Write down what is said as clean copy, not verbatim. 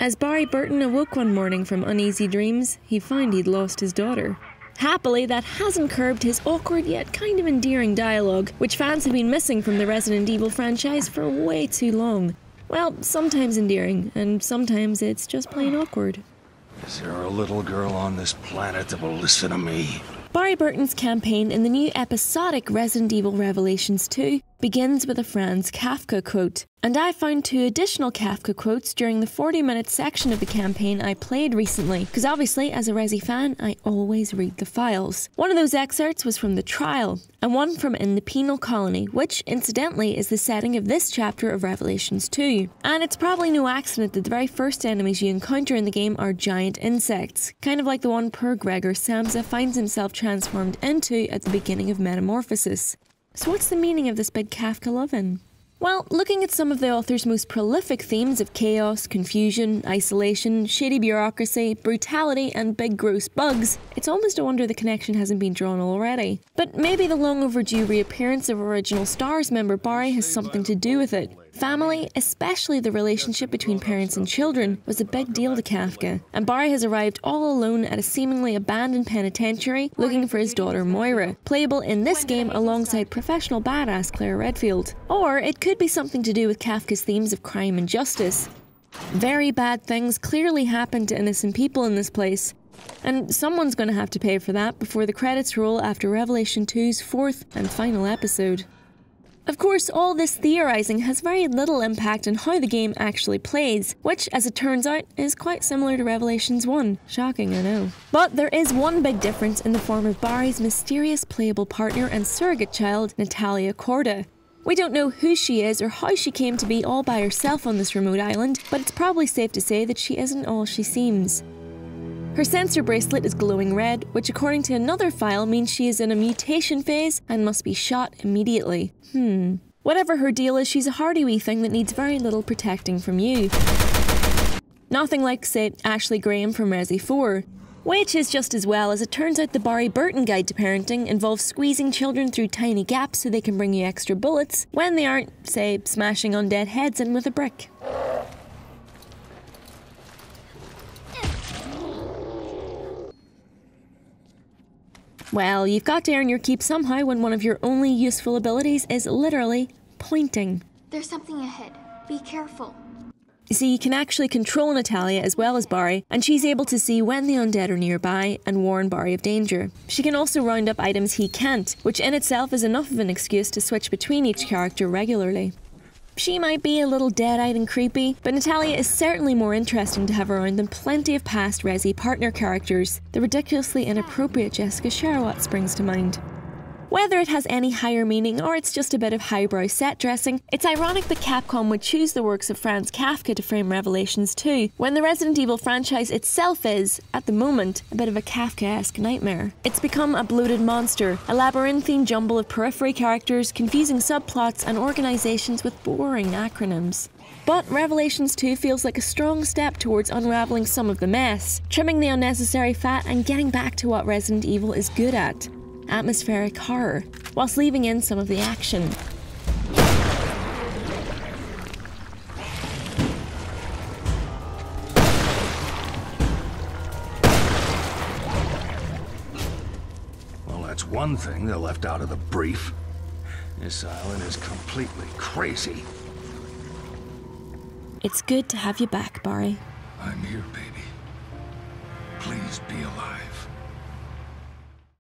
As Barry Burton awoke one morning from uneasy dreams, he found he'd lost his daughter. Happily, that hasn't curbed his awkward yet kind of endearing dialogue, which fans have been missing from the Resident Evil franchise for way too long. Well, sometimes endearing, and sometimes it's just plain awkward. Is there a little girl on this planet that will listen to me? Barry Burton's campaign in the new episodic Resident Evil Revelations 2 begins with a Franz Kafka quote. And I found 2 additional Kafka quotes during the 40-minute section of the campaign I played recently, because obviously, as a Resi fan, I always read the files. One of those excerpts was from The Trial, and one from In the Penal Colony, which, incidentally, is the setting of this chapter of Revelations 2. And it's probably no accident that the very first enemies you encounter in the game are giant insects, kind of like the one poor Gregor Samsa finds himself transformed into at the beginning of Metamorphosis. So what's the meaning of this big Kafka lovin'? Well, looking at some of the author's most prolific themes of chaos, confusion, isolation, shady bureaucracy, brutality, and big gross bugs, it's almost a wonder the connection hasn't been drawn already. But maybe the long overdue reappearance of original STARS member Barry has something to do with it. Family, especially the relationship between parents and children, was a big deal to Kafka, and Barry has arrived all alone at a seemingly abandoned penitentiary looking for his daughter Moira, playable in this game alongside professional badass Claire Redfield. Or it could be something to do with Kafka's themes of crime and justice. Very bad things clearly happen to innocent people in this place, and someone's going to have to pay for that before the credits roll after Revelation 2's 4th and final episode. Of course, all this theorising has very little impact on how the game actually plays, which, as it turns out, is quite similar to Revelations 1. Shocking, I know. But there is one big difference in the form of Barry's mysterious playable partner and surrogate child, Natalia Corda. We don't know who she is or how she came to be all by herself on this remote island, but it's probably safe to say that she isn't all she seems. Her sensor bracelet is glowing red, which according to another file means she is in a mutation phase and must be shot immediately. Whatever her deal is, she's a hardy wee thing that needs very little protecting from you. Nothing like, say, Ashley Graham from Resi 4. Which is just as well, as it turns out the Barry Burton guide to parenting involves squeezing children through tiny gaps so they can bring you extra bullets when they aren't, say, smashing undead heads in with a brick. Well, you've got to earn your keep somehow when one of your only useful abilities is literally pointing. There's something ahead. Be careful. You see, you can actually control Natalia as well as Barry, and she's able to see when the undead are nearby and warn Barry of danger. She can also round up items he can't, which in itself is enough of an excuse to switch between each character regularly. She might be a little dead-eyed and creepy, but Natalia is certainly more interesting to have around than plenty of past Resi partner characters. The ridiculously inappropriate Jessica Sherwatt springs to mind. Whether it has any higher meaning or it's just a bit of highbrow set dressing, it's ironic that Capcom would choose the works of Franz Kafka to frame Revelations 2, when the Resident Evil franchise itself is, at the moment, a bit of a Kafkaesque nightmare. It's become a bloated monster, a labyrinthine jumble of periphery characters, confusing subplots, and organisations with boring acronyms. But Revelations 2 feels like a strong step towards unravelling some of the mess, trimming the unnecessary fat and getting back to what Resident Evil is good at: atmospheric horror, whilst leaving in some of the action. Well, that's one thing they left out of the brief. This island is completely crazy. It's good to have you back, Barry. I'm here, baby. Please be alive.